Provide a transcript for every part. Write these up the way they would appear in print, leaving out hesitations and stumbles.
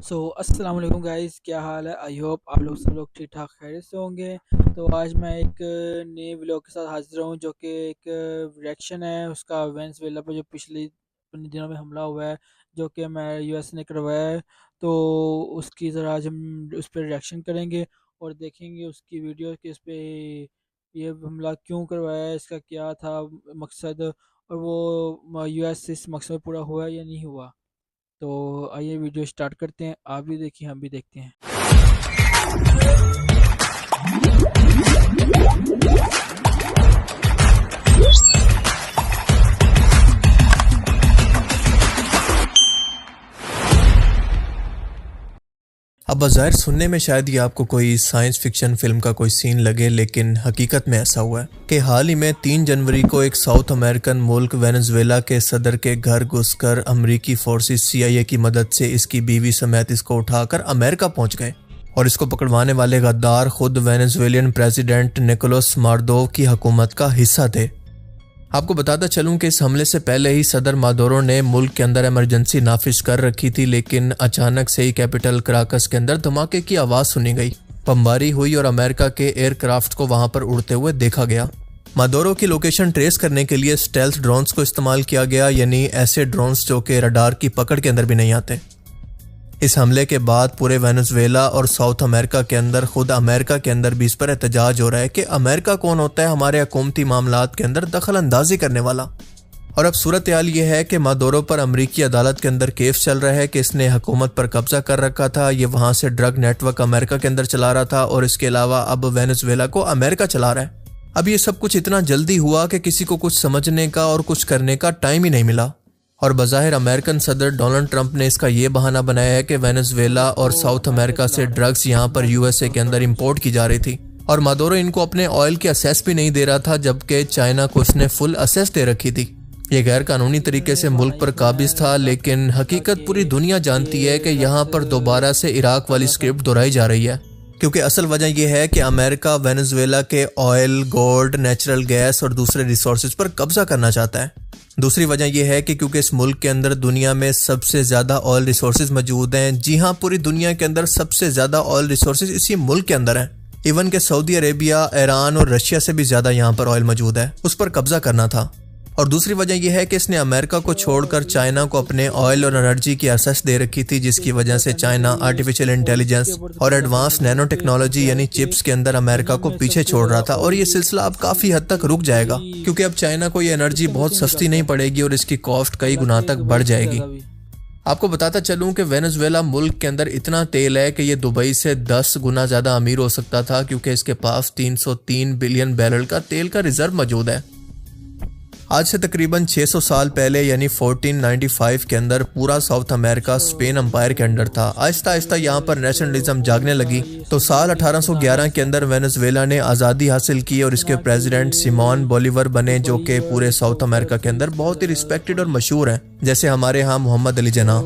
अस्सलाम वालेकुम गाइस, क्या हाल है। आई होप आप लोग सब लोग ठीक ठाक खैरियत से होंगे। तो आज मैं एक नए व्लॉग के साथ हाजिर हूँ जो कि एक रिएक्शन है उसका वेनेजुएला पर जो पिछले दिनों में हमला हुआ है, जो कि मैं यूएस ने करवाया है। तो उसकी ज़रा आज हम उस पर रिएक्शन करेंगे और देखेंगे उसकी वीडियो कि इस पे ये हमला क्यों करवाया है, इसका क्या था मकसद, और वो यूएस इस मकसद पूरा हुआ या नहीं हुआ। तो आइए वीडियो स्टार्ट करते हैं, आप भी देखिए हम भी देखते हैं। अब बज़ाहिर सुनने में शायद ये आपको कोई साइंस फिक्शन फिल्म का कोई सीन लगे, लेकिन हकीकत में ऐसा हुआ है कि हाल ही में 3 जनवरी को एक साउथ अमेरिकन मुल्क वेनेजुएला के सदर के घर घुसकर अमरीकी फोर्सेस CIA की मदद से इसकी बीवी समेत इसको उठाकर अमेरिका पहुंच गए और इसको पकड़वाने वाले गद्दार खुद वेनेजुएलियन प्रेसिडेंट निकोलस माडुरो की हुकूमत का हिस्सा थे। आपको बताता चलूं कि इस हमले से पहले ही सदर माडुरो ने मुल्क के अंदर इमरजेंसी नाफिज कर रखी थी, लेकिन अचानक से ही कैपिटल कराकस के अंदर धमाके की आवाज़ सुनी गई, बमबारी हुई और अमेरिका के एयरक्राफ्ट को वहां पर उड़ते हुए देखा गया। माडुरो की लोकेशन ट्रेस करने के लिए स्टेल्थ ड्रोन्स को इस्तेमाल किया गया, यानी ऐसे ड्रोन्स जो कि रडार की पकड़ के अंदर भी नहीं आते। इस हमले के बाद पूरे वेनेजुएला और साउथ अमेरिका के अंदर, खुद अमेरिका के अंदर भी इस पर एहतजाज हो रहा है कि अमेरिका कौन होता है हमारे हुकूमती मामलात के अंदर दखल अंदाजी करने वाला। और अब सूरत हाल ये है कि माडुरो पर अमरीकी अदालत के अंदर केस चल रहा है कि इसने हुकूमत पर कब्जा कर रखा था, ये वहां से ड्रग नेटवर्क अमेरिका के अंदर चला रहा था और इसके अलावा अब वेनेजुएला को अमेरिका चला रहा है। अब ये सब कुछ इतना जल्दी हुआ कि किसी को कुछ समझने का और कुछ करने का टाइम ही नहीं मिला। और बज़ाहिर अमेरिकन सदर डोनाल्ड ट्रंप ने इसका ये बहाना बनाया है कि वेनेजुएला और साउथ अमेरिका से ड्रग्स यहाँ पर USA के अंदर इंपोर्ट की जा रही थी और माडुरो इनको अपने ऑयल की असेस भी नहीं दे रहा था, जबकि चाइना को इसने फुल असेस दे रखी थी। ये गैर कानूनी तरीके से मुल्क पर काबिज था, लेकिन हकीकत पूरी दुनिया जानती है कि यहाँ पर दोबारा से इराक वाली स्क्रिप्ट दोहराई जा रही है, क्योंकि असल वजह यह है कि अमेरिका वेनेजुएला के ऑयल, गोल्ड, नेचुरल गैस और दूसरे रिसोर्सेज पर कब्जा करना चाहता है। दूसरी वजह यह है कि क्योंकि इस मुल्क के अंदर दुनिया में सबसे ज़्यादा ऑयल रिसोर्सेज मौजूद हैं। जी हाँ, पूरी दुनिया के अंदर सबसे ज़्यादा ऑयल रिसोर्सेज इसी मुल्क के अंदर हैं। इवन के सऊदी अरेबिया, ईरान और रशिया से भी ज़्यादा यहाँ पर ऑयल मौजूद है, उस पर कब्जा करना था। और दूसरी वजह यह है कि इसने अमेरिका को छोड़कर चाइना को अपने ऑयल और एनर्जी की एक्सेस दे रखी थी, जिसकी वजह से चाइना आर्टिफिशियल इंटेलिजेंस और एडवांस नैनो टेक्नोलॉजी यानी चिप्स के अंदर अमेरिका को पीछे छोड़ रहा था। और ये सिलसिला अब काफ़ी हद तक रुक जाएगा, क्योंकि अब चाइना को ये एनर्जी बहुत सस्ती नहीं पड़ेगी और इसकी कॉस्ट कई गुना तक बढ़ जाएगी। आपको बताता चलूं कि वेनेजुएला मुल्क के अंदर इतना तेल है कि ये दुबई से 10 गुना ज़्यादा अमीर हो सकता था, क्योंकि इसके पास 303 बिलियन बैरल का तेल का रिजर्व मौजूद है। आज से तकरीबन 600 साल पहले यानी 1495 के अंदर पूरा साउथ अमेरिका स्पेन अम्पायर के अंडर था। आहिस्ता आहिस्ता यहाँ पर नेशनलिज्म जागने लगी, तो साल 1811 के अंदर वेनेजुएला ने आज़ादी हासिल की और इसके प्रेसिडेंट सिमोन बोलीवर बने, जो कि पूरे साउथ अमेरिका के अंदर बहुत ही रिस्पेक्टेड और मशहूर हैं, जैसे हमारे यहाँ मोहम्मद अली जिन्ना।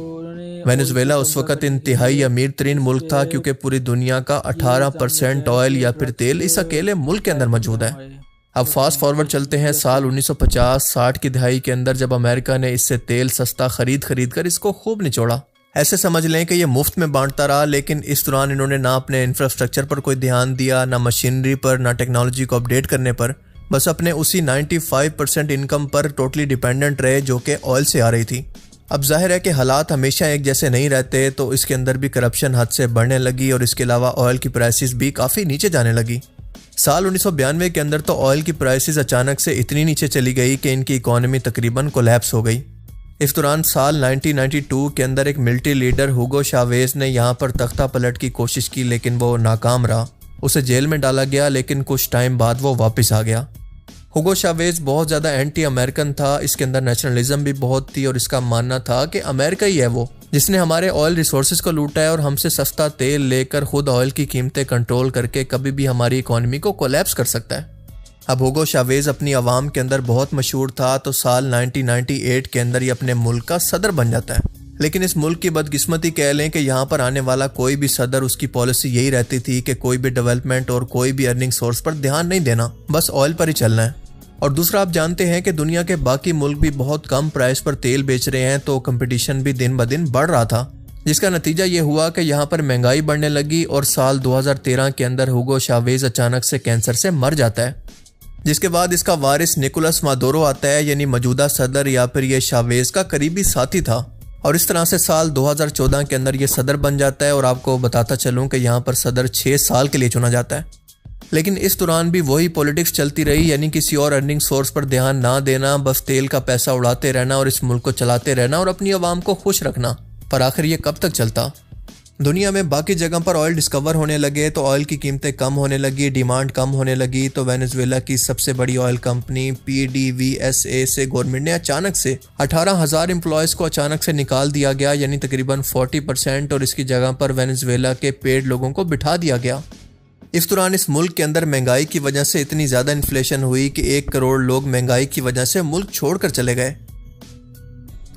वेनेजुएला उस वक्त इंतहाई अमीर तरीन मुल्क था, क्योंकि पूरी दुनिया का 18% ऑयल या फिर तेल इस अकेले मुल्क के अंदर मौजूद है। अब फास्ट फॉरवर्ड चलते हैं साल 1950-60 की दहाई के अंदर, जब अमेरिका ने इससे तेल सस्ता खरीद कर इसको खूब निचोड़ा। ऐसे समझ लें कि ये मुफ्त में बांटता रहा, लेकिन इस दौरान इन्होंने ना अपने इंफ्रास्ट्रक्चर पर कोई ध्यान दिया, ना मशीनरी पर, ना टेक्नोलॉजी को अपडेट करने पर। बस अपने उसी 95% इनकम पर टोटली डिपेंडेंट रहे, जो कि ऑयल से आ रही थी। अब जाहिर है कि हालात हमेशा एक जैसे नहीं रहते, तो इसके अंदर भी करप्शन हद से बढ़ने लगी और इसके अलावा ऑयल की प्राइसेस भी काफ़ी नीचे जाने लगी। साल 1992 के अंदर तो ऑयल की प्राइसेस अचानक से इतनी नीचे चली गई कि इनकी इकोनॉमी तकरीबन कोलैप्स हो गई। इस दौरान साल 1992 के अंदर एक मिलिट्री लीडर हुगो चावेज ने यहाँ पर तख्ता पलट की कोशिश की, लेकिन वो नाकाम रहा। उसे जेल में डाला गया, लेकिन कुछ टाइम बाद वो वापस आ गया। हुगो चावेज बहुत ज़्यादा एंटी अमेरिकन था, इसके अंदर नेशनलिज्म भी बहुत थी और इसका मानना था कि अमेरिका ही है वो जिसने हमारे ऑयल रिसोर्सेज को लूटा है और हमसे सस्ता तेल लेकर खुद ऑयल की कीमतें कंट्रोल करके कभी भी हमारी इकोनॉमी को कोलैप्स कर सकता है। अब हुगो चावेज अपनी आवाम के अंदर बहुत मशहूर था, तो साल 1998 के अंदर ये अपने मुल्क का सदर बन जाता है। लेकिन इस मुल्क की बदकिस्मती कह लें कि यहाँ पर आने वाला कोई भी सदर, उसकी पॉलिसी यही रहती थी कि कोई भी डेवलपमेंट और कोई भी अर्निंग सोर्स पर ध्यान नहीं देना, बस ऑयल पर ही चलना है। और दूसरा, आप जानते हैं कि दुनिया के बाकी मुल्क भी बहुत कम प्राइस पर तेल बेच रहे हैं, तो कंपटीशन भी दिन ब दिन बढ़ रहा था, जिसका नतीजा ये हुआ कि यहाँ पर महंगाई बढ़ने लगी और साल 2013 के अंदर हुगो चावेज अचानक से कैंसर से मर जाता है, जिसके बाद इसका वारिस निकोलस मादुरो आता है, यानी मौजूदा सदर या फिर ये चावेज का करीबी साथी था। और इस तरह से साल 2014 के अंदर ये सदर बन जाता है। और आपको बताता चलूँ कि यहाँ पर सदर 6 साल के लिए चुना जाता है। लेकिन इस दौरान भी वही पॉलिटिक्स चलती रही, यानी किसी और अर्निंग सोर्स पर ध्यान ना देना, बस तेल का पैसा उड़ाते रहना और इस मुल्क को चलाते रहना और अपनी आवाम को खुश रखना। पर आखिर ये कब तक चलता? दुनिया में बाकी जगह पर ऑयल डिस्कवर होने लगे तो ऑयल की कीमतें कम होने लगी, डिमांड कम होने लगी। तो वेनेजुएला की सबसे बड़ी ऑयल कंपनी PDVSA से गवर्नमेंट ने अचानक से 18,000 एम्प्लॉयज़ को अचानक से निकाल दिया गया, यानी तकरीबन 40%। और इसकी जगह पर वेनेजुएला के पेड लोगों को बिठा दिया गया। इस दौरान इस मुल्क के अंदर महंगाई की वजह से इतनी ज़्यादा इन्फ्लेशन हुई कि 1 करोड़ लोग महंगाई की वजह से मुल्क छोड़कर चले गए।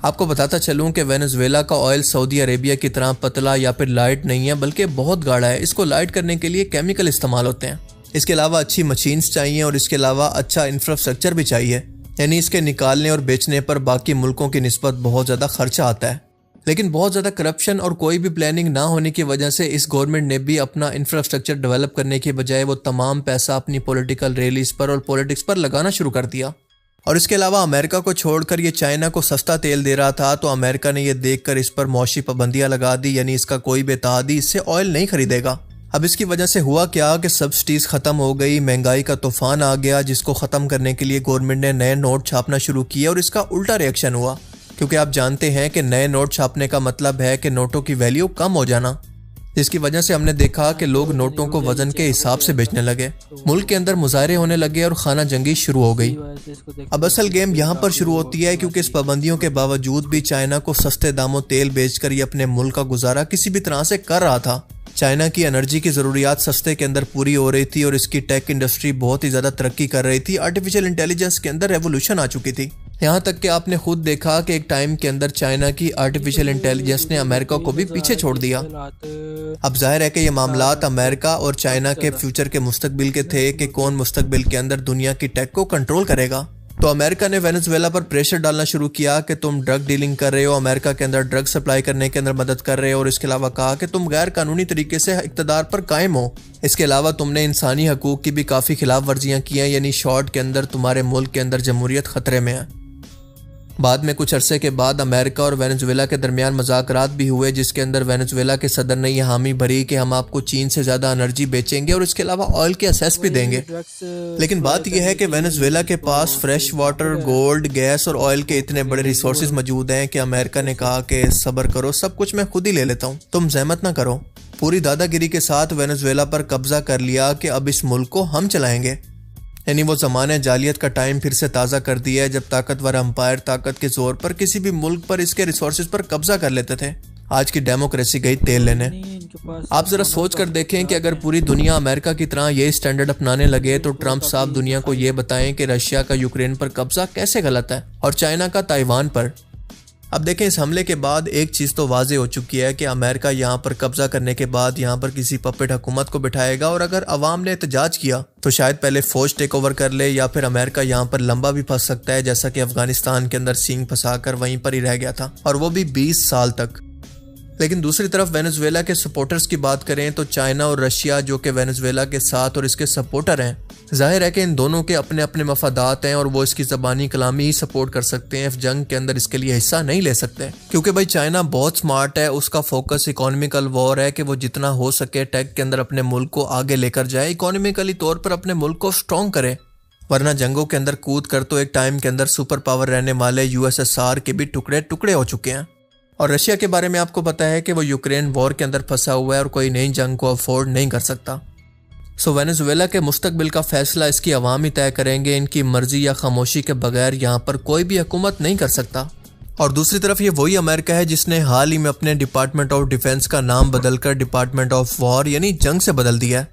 आपको बताता चलूं कि वेनेजुएला का ऑयल सऊदी अरेबिया की तरह पतला या फिर लाइट नहीं है, बल्कि बहुत गाढ़ा है। इसको लाइट करने के लिए केमिकल इस्तेमाल होते हैं। इसके अलावा अच्छी मशीन्स चाहिए और इसके अलावा अच्छा इंफ्रास्ट्रक्चर भी चाहिए, यानी इसके निकालने और बेचने पर बाकी मुल्कों की निस्बत बहुत ज़्यादा खर्चा आता है। लेकिन बहुत ज़्यादा करप्शन और कोई भी प्लानिंग ना होने की वजह से इस गवर्नमेंट ने भी अपना इंफ्रास्ट्रक्चर डेवलप करने की बजाय वो तमाम पैसा अपनी पॉलिटिकल रैलीज पर और पॉलिटिक्स पर लगाना शुरू कर दिया। और इसके अलावा अमेरिका को छोड़कर ये चाइना को सस्ता तेल दे रहा था, तो अमेरिका ने ये देखकर इस पर मौशी पाबंदियां लगा दी, यानी इसका कोई भी इत्तेहादी इससे ऑयल नहीं खरीदेगा। अब इसकी वजह से हुआ क्या कि सब्सिडीज खत्म हो गई, महंगाई का तूफान आ गया, जिसको ख़त्म करने के लिए गवर्नमेंट ने नए नोट छापना शुरू किए और इसका उल्टा रिएक्शन हुआ, क्योंकि आप जानते हैं कि नए नोट छापने का मतलब है कि नोटों की वैल्यू कम हो जाना, जिसकी वजह से हमने देखा कि लोग नोटों को वजन के हिसाब से बेचने लगे। मुल्क के अंदर मुजाहरे होने लगे और खाना जंगी शुरू हो गई। अब असल गेम यहाँ पर शुरू होती है, क्योंकि इस पाबंदियों के बावजूद भी चाइना को सस्ते दामों तेल बेचकर ये अपने मुल्क का गुजारा किसी भी तरह से कर रहा था। चाइना की एनर्जी की ज़रूरियात सस्ते के अंदर पूरी हो रही थी और इसकी टेक इंडस्ट्री बहुत ही ज़्यादा तरक्की कर रही थी। आर्टिफिशियल इंटेलिजेंस के अंदर रेवोल्यूशन आ चुकी थी। यहाँ तक कि आपने खुद देखा कि एक टाइम के अंदर चाइना की आर्टिफिशियल इंटेलिजेंस ने अमेरिका को भी पीछे छोड़ दिया। अब जाहिर है कि ये मामलात अमेरिका और चाइना के फ्यूचर के मुस्तकबिल के थे कि कौन मुस्तकबिल के अंदर दुनिया की टेक को कंट्रोल करेगा। तो अमेरिका ने वेनेजुएला पर प्रेशर डालना शुरू किया कि तुम ड्रग डीलिंग कर रहे हो, अमेरिका के अंदर ड्रग सप्लाई करने के अंदर मदद कर रहे हो, और इसके अलावा कहा कि तुम गैर कानूनी तरीके से इक़्तिदार पर कायम हो। इसके अलावा तुमने इंसानी हकूक़ की भी काफ़ी खिलाफ वर्जियाँ की हैं, यानी शॉर्ट के अंदर तुम्हारे मुल्क के अंदर जमहूरियत ख़तरे में है। बाद में कुछ अरसे के बाद अमेरिका और वेनेजुएला के दरमियान मुज़ाकरात भी हुए, जिसके अंदर वेनेजुएला के सदर ने यह हामी भरी कि हम आपको चीन से ज़्यादा एनर्जी बेचेंगे और इसके अलावा ऑयल के असेस भी देंगे। लेकिन बात यह है कि वेनेजुएला के पास फ्रेश वाटर, गोल्ड, गैस और ऑयल के इतने बड़े रिसोर्सेज मौजूद हैं कि अमेरिका ने कहा कि सब्र करो, सब कुछ मैं खुद ही ले लेता हूँ, तुम जहमत ना करो। पूरी दादागिरी के साथ वेनेजुएला पर कब्जा कर लिया कि अब इस मुल्क को हम चलाएंगे। यानी वो ज़माने जालियत का टाइम फिर से ताज़ा कर दिया है, जब ताकतवर अंपायर ताकत के जोर पर किसी भी मुल्क पर इसके रिसोर्सेज पर कब्जा कर लेते थे। आज की डेमोक्रेसी गई तेल लेने। आप ज़रा सोच कर देखें कि अगर पूरी दुनिया अमेरिका की तरह ये स्टैंडर्ड अपनाने लगे तो ट्रंप साहब दुनिया को ये बताएं कि रशिया का यूक्रेन पर कब्जा कैसे गलत है और चाइना का ताइवान पर। अब देखें, इस हमले के बाद एक चीज़ तो वाज़े हो चुकी है कि अमेरिका यहाँ पर कब्जा करने के बाद यहाँ पर किसी पपेट हुकूमत को बिठाएगा, और अगर अवाम ने एहतजाज किया तो शायद पहले फ़ौज टेक ओवर कर ले, या फिर अमेरिका यहाँ पर लंबा भी फंस सकता है, जैसा कि अफगानिस्तान के अंदर सींग फंसाकर वहीं पर ही रह गया था, और वो भी 20 साल तक। लेकिन दूसरी तरफ वेनेजुएला के सपोर्टर्स की बात करें तो चाइना और रशिया, जो कि वेनेजुएला के साथ और इसके सपोर्टर हैं, जाहिर है कि इन दोनों के अपने अपने मफादात हैं और वो इसकी ज़बानी कलामी ही सपोर्ट कर सकते हैं। इस जंग के अंदर इसके लिए हिस्सा नहीं ले सकते, क्योंकि भाई चाइना बहुत स्मार्ट है। उसका फोकस इकोनॉमिकल वॉर है कि वो जितना हो सके टेक के अंदर अपने मुल्क को आगे लेकर जाए, इकोनॉमिकली तौर पर अपने मुल्क को स्ट्रॉन्ग करे। वरना जंगों के अंदर कूद कर तो एक टाइम के अंदर सुपर पावर रहने वाले USSR के भी टुकड़े टुकड़े हो चुके हैं। और रशिया के बारे में आपको पता है कि वो यूक्रेन वॉर के अंदर फंसा हुआ है और कोई नई जंग को अफोर्ड नहीं कर सकता। सो वेनेजुएला के मुस्तकबिल का फैसला इसकी अवाम ही तय करेंगे। इनकी मर्जी या खामोशी के बगैर यहाँ पर कोई भी हुकूमत नहीं कर सकता। और दूसरी तरफ ये वही अमेरिका है जिसने हाल ही में अपने डिपार्टमेंट ऑफ डिफेंस का नाम बदलकर डिपार्टमेंट ऑफ वॉर यानी जंग से बदल दिया है।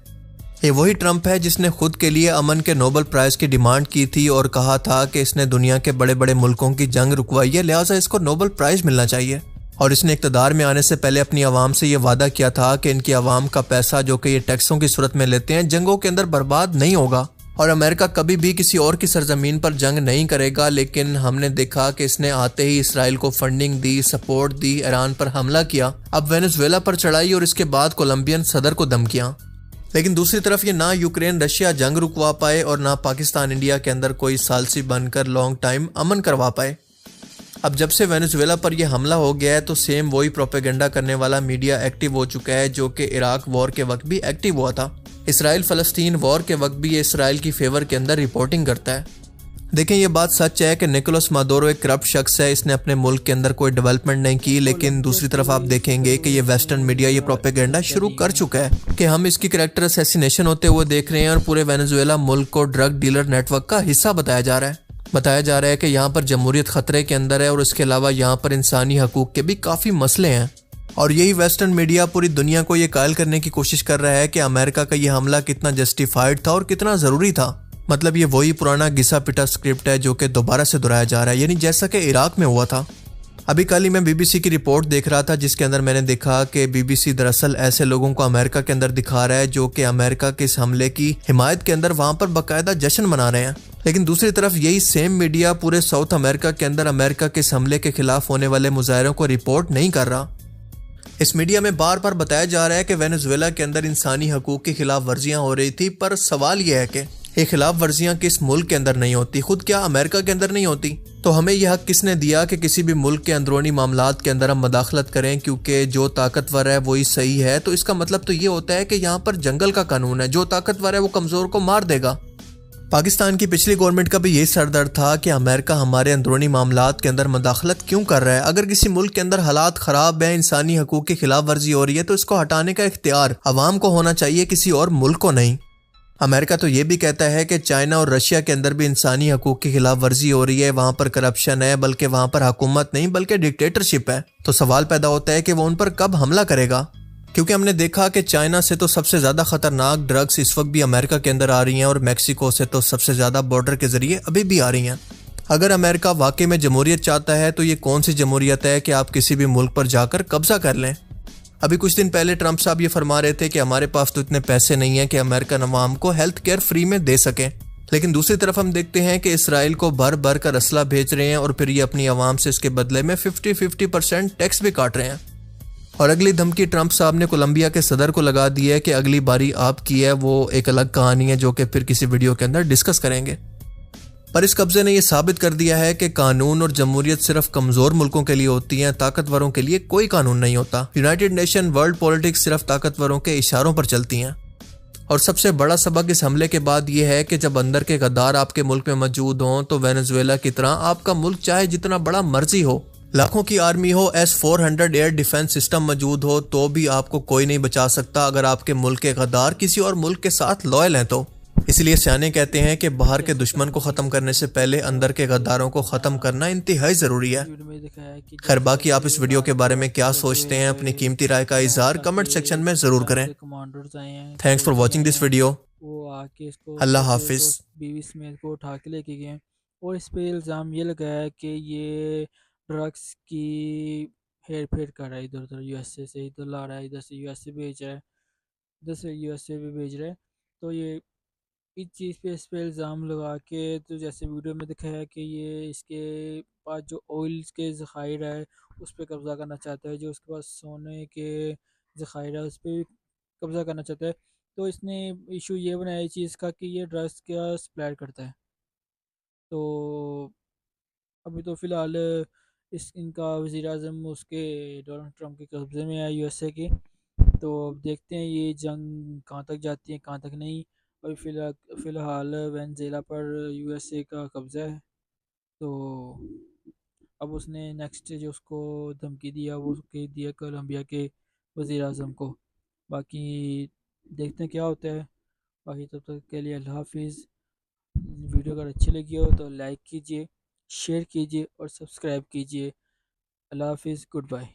ये वही ट्रंप है जिसने खुद के लिए अमन के नोबेल प्राइज़ की डिमांड की थी और कहा था कि इसने दुनिया के बड़े बड़े मुल्कों की जंग रुकवाई है, लिहाजा इसको नोबेल प्राइज़ मिलना चाहिए। और इसने इक़्तिदार में आने से पहले अपनी आवाम से ये वादा किया था कि इनकी आवाम का पैसा जो कि ये टैक्सों की सूरत में लेते हैं जंगों के अंदर बर्बाद नहीं होगा और अमेरिका कभी भी किसी और की सरजमीन पर जंग नहीं करेगा, लेकिन हमने देखा कि इसने आते ही इसराइल को फंडिंग दी, सपोर्ट दी, ईरान पर हमला किया, अब वेनेजुएला पर चढ़ाई और इसके बाद कोलंबियन सदर को धमकियां। लेकिन दूसरी तरफ ये ना यूक्रेन रशिया जंग रुकवा पाए और ना पाकिस्तान इंडिया के अंदर कोई सालसी बनकर लॉन्ग टाइम अमन करवा पाए। अब जब से वेनेजुएला पर यह हमला हो गया है तो सेम वही प्रोपेगेंडा करने वाला मीडिया एक्टिव हो चुका है जो कि इराक वॉर के वक्त भी एक्टिव हुआ था। इसराइल फ़लस्तीन वॉर के वक्त भी ये इसराइल की फेवर के अंदर रिपोर्टिंग करता है। देखें, ये बात सच है कि निकोलस मादुरो एक करप्ट शख्स है, इसने अपने मुल्क के अंदर कोई डेवलपमेंट नहीं की, लेकिन दूसरी तरफ आप देखेंगे कि ये वेस्टर्न मीडिया ये प्रोपेगेंडा शुरू कर चुका है कि हम इसकी कैरेक्टर असैसिनेशन होते हुए देख रहे हैं और पूरे वेनेजुएला मुल्क को ड्रग डीलर नेटवर्क का हिस्सा बताया जा रहा है। बताया जा रहा है कि यहाँ पर जमहूरियत खतरे के अंदर है और इसके अलावा यहाँ पर इंसानी हकूक के भी काफ़ी मसले हैं। और यही वेस्टर्न मीडिया पूरी दुनिया को ये कायल करने की कोशिश कर रहा है कि अमेरिका का ये हमला कितना जस्टिफाइड था और कितना ज़रूरी था। मतलब ये वही पुराना घिसा पिटा स्क्रिप्ट है जो कि दोबारा से दोहराया जा रहा है, यानी जैसा कि इराक में हुआ था। अभी कल ही मैं बीबीसी की रिपोर्ट देख रहा था जिसके अंदर मैंने देखा कि बीबीसी दरअसल ऐसे लोगों को अमेरिका के अंदर दिखा रहा है जो कि अमेरिका के इस हमले की हिमायत के अंदर वहाँ पर बाकायदा जश्न मना रहे हैं। लेकिन दूसरी तरफ यही सेम मीडिया पूरे साउथ अमेरिका के अंदर अमेरिका के इस हमले के खिलाफ होने वाले मुजाहरों को रिपोर्ट नहीं कर रहा। इस मीडिया में बार बार बताया जा रहा है कि वेनेजुएला के अंदर इंसानी हकूक की खिलाफ वर्जियां हो रही थी, पर सवाल यह है कि ये खिलाफ वर्जियां किस मुल्क के अंदर नहीं होती, खुद क्या अमेरिका के अंदर नहीं होती? तो हमें यह हक किसने दिया कि किसी भी मुल्क के अंदरूनी मामलात के अंदर हम मदाखलत करें, क्योंकि जो ताकतवर है वही सही है? तो इसका मतलब तो ये होता है कि यहाँ पर जंगल का कानून है, जो ताकतवर है वो कमजोर को मार देगा। पाकिस्तान की पिछली गवर्नमेंट का भी यही सरदर्द था कि अमेरिका हमारे अंदरूनी मामलात के अंदर मदाखलत क्यों कर रहा है। अगर किसी मुल्क के अंदर हालात ख़राब है, इंसानी हकूक़ की खिलाफ वर्जी हो रही है, तो इसको हटाने का इख्तियार अवाम को होना चाहिए, किसी और मुल्क को नहीं। अमेरिका तो ये भी कहता है कि चाइना और रशिया के अंदर भी इंसानी हकूक़ की खिलाफ वर्जी हो रही है, वहाँ पर करप्शन है, बल्कि वहाँ पर हुकूमत नहीं बल्कि डिक्टेटरशिप है। तो सवाल पैदा होता है कि वो उन पर कब हमला करेगा, क्योंकि हमने देखा कि चाइना से तो सबसे ज़्यादा ख़तरनाक ड्रग्स इस वक्त भी अमेरिका के अंदर आ रही हैं और मैक्सिको से तो सबसे ज़्यादा बॉर्डर के ज़रिए अभी भी आ रही हैं। अगर अमेरिका वाकई में जमहूरियत चाहता है तो ये कौन सी जमहूरियत है कि आप किसी भी मुल्क पर जाकर कब्जा कर लें। अभी कुछ दिन पहले ट्रंप साहब ये फरमा रहे थे कि हमारे पास तो इतने पैसे नहीं हैं कि अमेरिकन अवाम को हेल्थ केयर फ्री में दे सकें, लेकिन दूसरी तरफ हम देखते हैं कि इसराइल को भर भर कर असला भेज रहे हैं और फिर ये अपनी आवाम से इसके बदले में 50% टैक्स भी काट रहे हैं। और अगली धमकी ट्रंप साहब ने कोलंबिया के सदर को लगा दी है कि अगली बारी आपकी है, वो एक अलग कहानी है जो कि फिर किसी वीडियो के अंदर डिस्कस करेंगे। पर इस कब्जे ने यह साबित कर दिया है कि कानून और जमहूरियत सिर्फ कमजोर मुल्कों के लिए होती हैं, ताकतवरों के लिए कोई कानून नहीं होता। यूनाइटेड नेशन वर्ल्ड पॉलिटिक्स सिर्फ ताकतवरों के इशारों पर चलती हैं। और सबसे बड़ा सबक इस हमले के बाद यह है कि जब अंदर के गद्दार आपके मुल्क में मौजूद हों तो वेनेजुएला की तरह आपका मुल्क चाहे जितना बड़ा मर्जी हो, लाखों की आर्मी हो, S-400 एयर डिफेंस सिस्टम मौजूद हो, तो भी आपको कोई नहीं बचा सकता अगर आपके मुल्क के गद्दार किसी और मुल्क के साथ लॉयल हैं तो। इसलिए सियाने कहते हैं कि बाहर के दुश्मन को ख़त्म करने से पहले अंदर के गद्दारों को ख़त्म करना इंतहाई ज़रूरी है। खैर, बाकी आप इस वीडियो के बारे में क्या सोचते हैं, अपनी कीमती राय का इजहार कमेंट सेक्शन में ज़रूर करें। कमांडर्स आए हैं, thanks for watching this video. वो आके इसको अल्लाह कैसे हाफिज़। तो बीवी स्मिथ को उठा के लेके गए और इस पे इल्ज़ाम ये लगाया है कि ये ड्रग्स की हेर फेर कर रहा है, इधर उधर यूएसए से इधर ला रहा है, इधर से यूएसए भेज रहा है, इधर से यूएसए भी भेज रहा है। तो ये इस चीज़ पे इस पे इल्ज़ाम लगा के, तो जैसे वीडियो में दिखाया है कि ये इसके पास जो ऑयल के ज़खायर है उस पर कब्ज़ा करना चाहता है, जो उसके पास सोने के ज़खायर है उस पर भी कब्ज़ा करना चाहता है। तो इसने इशू ये बनाया इस चीज़ का कि ये ड्रग्स का सप्लाई करता है। तो अभी तो फ़िलहाल इस इनका वज़ीर-ए-आज़म उसके डोनाल्ड ट्रंप के कब्ज़े में है, यूएसए के। तो अब देखते हैं ये जंग कहाँ तक जाती है कहाँ तक नहीं। अभी फ़िलहाल वेनेज़ुएला पर यूएसए का कब्ज़ा है। तो अब उसने नेक्स्ट जो उसको धमकी दिया वो कह दिया कोलंबिया के वज़ीर-ए-आज़म को। बाकी देखते हैं क्या होता है। बाकी तब तक के लिए अल्लाह हाफिज़। वीडियो अगर अच्छी लगी हो तो लाइक कीजिए, शेयर कीजिए और सब्सक्राइब कीजिए। अल्लाह हाफिज़, गुड बाय।